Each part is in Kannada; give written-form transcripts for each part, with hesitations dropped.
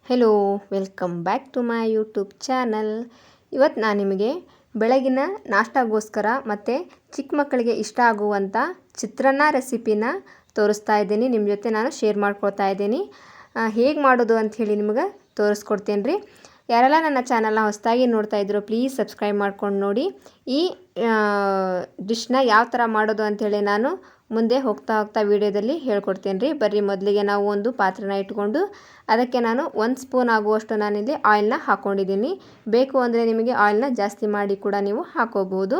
Hello, welcome back to my YouTube channel. ಇವತ್ತು ನಾನು ನಿಮಗೆ ಬೆಳಗಿನ ನಾಷ್ಟಾಗೋಸ್ಕರ ಮತ್ತು ಚಿಕ್ಕ ಮಕ್ಕಳಿಗೆ ಇಷ್ಟ ಆಗುವಂಥ ಚಿತ್ರಾನ್ನ ರೆಸಿಪಿನ ತೋರಿಸ್ತಾ ಇದ್ದೀನಿ. ನಿಮ್ಮ ಜೊತೆ ನಾನು ಶೇರ್ ಮಾಡ್ಕೊಳ್ತಾ ಇದ್ದೀನಿ. ಹೇಗೆ ಮಾಡೋದು ಅಂಥೇಳಿ ನಿಮಗೆ ತೋರಿಸ್ಕೊಡ್ತೇನೆ ರೀ. ಯಾರೆಲ್ಲ ನನ್ನ ಚಾನಲ್ನ ಹೊಸದಾಗಿ ನೋಡ್ತಾ ಇದ್ರು ಪ್ಲೀಸ್ ಸಬ್ಸ್ಕ್ರೈಬ್ ಮಾಡ್ಕೊಂಡು ನೋಡಿ. ಈ ಡಿಶ್ನ ಯಾವ ಥರ ಮಾಡೋದು ಅಂಥೇಳಿ ನಾನು ಮುಂದೆ ಹೋಗ್ತಾ ವೀಡಿಯೋದಲ್ಲಿ ಹೇಳ್ಕೊಡ್ತೇನೆ ರೀ. ಬರ್ರಿ, ಮೊದಲಿಗೆ ನಾವು ಒಂದು ಪಾತ್ರೆನ ಇಟ್ಕೊಂಡು ಅದಕ್ಕೆ ನಾನು 1 ಸ್ಪೂನ್ ಆಗುವಷ್ಟು ನಾನಿಲ್ಲಿ ಆಯಿಲ್ನ ಹಾಕ್ಕೊಂಡಿದ್ದೀನಿ. ಬೇಕು ಅಂದರೆ ನಿಮಗೆ ಆಯಿಲ್ನ ಜಾಸ್ತಿ ಮಾಡಿ ಕೂಡ ನೀವು ಹಾಕೋಬಹುದು.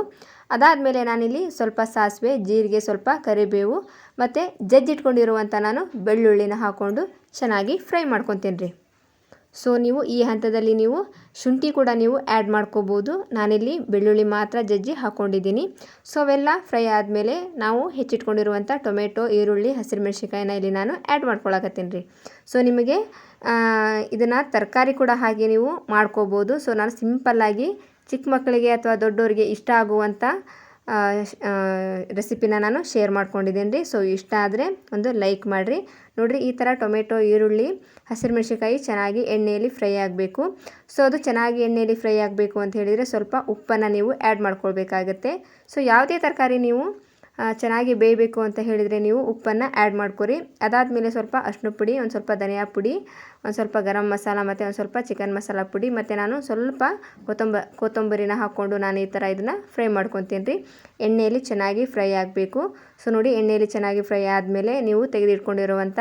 ಅದಾದಮೇಲೆ ನಾನಿಲ್ಲಿ ಸ್ವಲ್ಪ ಸಾಸಿವೆ, ಜೀರಿಗೆ, ಸ್ವಲ್ಪ ಕರಿಬೇವು ಮತ್ತು ಜಜ್ಜಿಟ್ಕೊಂಡಿರುವಂಥ ನಾನು ಬೆಳ್ಳುಳ್ಳಿನ ಹಾಕ್ಕೊಂಡು ಚೆನ್ನಾಗಿ ಫ್ರೈ ಮಾಡ್ಕೊತೀನಿ ರೀ. ಸೊ ನೀವು ಈ ಹಂತದಲ್ಲಿ ನೀವು ಶುಂಠಿ ಕೂಡ ನೀವು ಆ್ಯಡ್ ಮಾಡ್ಕೋಬೋದು. ನಾನಿಲ್ಲಿ ಬೆಳ್ಳುಳ್ಳಿ ಮಾತ್ರ ಜಜ್ಜಿ ಹಾಕ್ಕೊಂಡಿದ್ದೀನಿ. ಸೊ ಅವೆಲ್ಲ ಫ್ರೈ ಆದಮೇಲೆ ನಾವು ಹೆಚ್ಚಿಟ್ಕೊಂಡಿರುವಂಥ ಟೊಮೆಟೊ, ಈರುಳ್ಳಿ, ಹಸಿರುಮೆಣ್ಸಿಕಾಯಿನ ಇಲ್ಲಿ ನಾನು ಆ್ಯಡ್ ಮಾಡ್ಕೊಳಕತ್ತೀನಿ ರೀ. ಸೊ ನಿಮಗೆ ಇದನ್ನು ತರಕಾರಿ ಕೂಡ ಹಾಗೆ ನೀವು ಮಾಡ್ಕೋಬೋದು. ಸೊ ನಾನು ಸಿಂಪಲ್ಲಾಗಿ ಚಿಕ್ಕ ಮಕ್ಕಳಿಗೆ ಅಥವಾ ದೊಡ್ಡವರಿಗೆ ಇಷ್ಟ ಆಗುವಂಥ ರೆಸಿಪಿನ ನಾನು ಶೇರ್ ಮಾಡ್ಕೊಂಡಿದ್ದೀನಿ ರೀ. ಸೊ ಇಷ್ಟ ಆದರೆ ಒಂದು ಲೈಕ್ ಮಾಡಿರಿ. ನೋಡಿರಿ, ಈ ಥರ ಟೊಮೆಟೊ, ಈರುಳ್ಳಿ, ಹಸಿರುಮೆಣ್ಸಿಕಾಯಿ ಚೆನ್ನಾಗಿ ಎಣ್ಣೆಯಲ್ಲಿ ಫ್ರೈ ಆಗಬೇಕು. ಸೊ ಅದು ಚೆನ್ನಾಗಿ ಎಣ್ಣೆಯಲ್ಲಿ ಫ್ರೈ ಆಗಬೇಕು ಅಂತ ಹೇಳಿದರೆ ಸ್ವಲ್ಪ ಉಪ್ಪನ್ನು ನೀವು ಆ್ಯಡ್ ಮಾಡ್ಕೊಳ್ಬೇಕಾಗತ್ತೆ. ಸೊ ಯಾವುದೇ ತರಕಾರಿ ನೀವು ಚೆನ್ನಾಗಿ ಬೇಯಬೇಕು ಅಂತ ಹೇಳಿದರೆ ನೀವು ಉಪ್ಪನ್ನು ಆ್ಯಡ್ ಮಾಡ್ಕೊರಿ. ಅದಾದಮೇಲೆ ಸ್ವಲ್ಪ ಅರಿಶಿನ ಪುಡಿ, ಒಂದು ಸ್ವಲ್ಪ ಧನಿಯಾ ಪುಡಿ, ಒಂದು ಸ್ವಲ್ಪ ಗರಂ ಮಸಾಲ ಮತ್ತು ಒಂದು ಸ್ವಲ್ಪ ಚಿಕನ್ ಮಸಾಲ ಪುಡಿ ಮತ್ತು ನಾನು ಸ್ವಲ್ಪ ಕೊತ್ತಂಬರಿನ ಹಾಕ್ಕೊಂಡು ನಾನು ಈ ಥರ ಇದನ್ನು ಫ್ರೈ ಮಾಡ್ಕೊತೀನಿ ರೀ. ಎಣ್ಣೆಯಲ್ಲಿ ಚೆನ್ನಾಗಿ ಫ್ರೈ ಆಗಬೇಕು. ಸೊ ನೋಡಿ, ಎಣ್ಣೆಯಲ್ಲಿ ಚೆನ್ನಾಗಿ ಫ್ರೈ ಆದಮೇಲೆ ನೀವು ತೆಗೆದಿಟ್ಕೊಂಡಿರುವಂಥ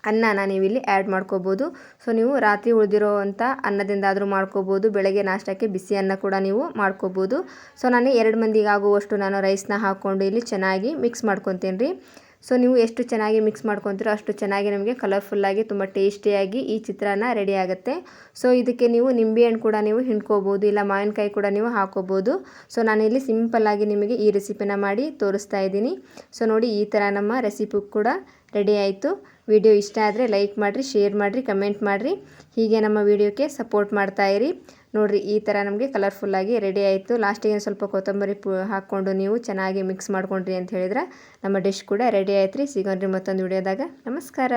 ಅನ್ನನ ನೀವಿಲ್ಲಿ ಆ್ಯಡ್ ಮಾಡ್ಕೋಬೋದು. ಸೊ ನೀವು ರಾತ್ರಿ ಉಳಿದಿರೋವಂಥ ಅನ್ನದಿಂದಾದರೂ ಮಾಡ್ಕೋಬೋದು. ಬೆಳಗ್ಗೆ ನಾಷ್ಟಕ್ಕೆ ಬಿಸಿ ಅನ್ನ ಕೂಡ ನೀವು ಮಾಡ್ಕೋಬೋದು. ಸೊ ನಾನು 2 ಮಂದಿಗೆ ಆಗುವಷ್ಟು ನಾನು ರೈಸ್ನ ಹಾಕ್ಕೊಂಡು ಇಲ್ಲಿ ಚೆನ್ನಾಗಿ ಮಿಕ್ಸ್ ಮಾಡ್ಕೊತೀನಿ ರೀ. ಸೊ ನೀವು ಎಷ್ಟು ಚೆನ್ನಾಗಿ ಮಿಕ್ಸ್ ಮಾಡ್ಕೊತೀರೋ ಅಷ್ಟು ಚೆನ್ನಾಗಿ ನಮಗೆ ಕಲರ್ಫುಲ್ಲಾಗಿ ತುಂಬ ಟೇಸ್ಟಿಯಾಗಿ ಈ ಚಿತ್ರಾನ್ನ ರೆಡಿ ಆಗುತ್ತೆ. ಸೊ ಇದಕ್ಕೆ ನೀವು ನಿಂಬೆಹಣ್ಣು ಕೂಡ ನೀವು ಹಿಂಡ್ಕೋಬೋದು, ಇಲ್ಲ ಮಾವಿನಕಾಯಿ ಕೂಡ ನೀವು ಹಾಕೋಬೋದು. ಸೊ ನಾನಿಲ್ಲಿ ಸಿಂಪಲ್ಲಾಗಿ ನಿಮಗೆ ಈ ರೆಸಿಪಿನ ಮಾಡಿ ತೋರಿಸ್ತಾ ಇದ್ದೀನಿ. ಸೊ ನೋಡಿ, ಈ ಥರ ನಮ್ಮ ರೆಸಿಪಿ ಕೂಡ ರೆಡಿ ಆಯಿತು. ವಿಡಿಯೋ ಇಷ್ಟ ಆದರೆ ಲೈಕ್ ಮಾಡಿರಿ, ಶೇರ್ ಮಾಡಿರಿ, ಕಮೆಂಟ್ ಮಾಡಿರಿ. ಹೀಗೆ ನಮ್ಮ ವಿಡಿಯೋಕ್ಕೆ ಸಪೋರ್ಟ್ ಮಾಡ್ತಾಯಿರಿ. ನೋಡಿರಿ, ಈ ಥರ ನಮಗೆ ಕಲರ್ಫುಲ್ಲಾಗಿ ರೆಡಿ ಆಯಿತು. ಲಾಸ್ಟಿಗೆ ಸ್ವಲ್ಪ ಕೊತ್ತಂಬರಿ ಹಾಕ್ಕೊಂಡು ನೀವು ಚೆನ್ನಾಗಿ ಮಿಕ್ಸ್ ಮಾಡ್ಕೊಂಡ್ರಿ ಅಂತ ಹೇಳಿದ್ರೆ ನಮ್ಮ ಡಿಶ್ ಕೂಡ ರೆಡಿ ಆಯ್ತು ರೀ. ಸಿಗೋಣ್ರಿ ಮತ್ತೊಂದು ವಿಡಿಯೋದಾಗ. ನಮಸ್ಕಾರ.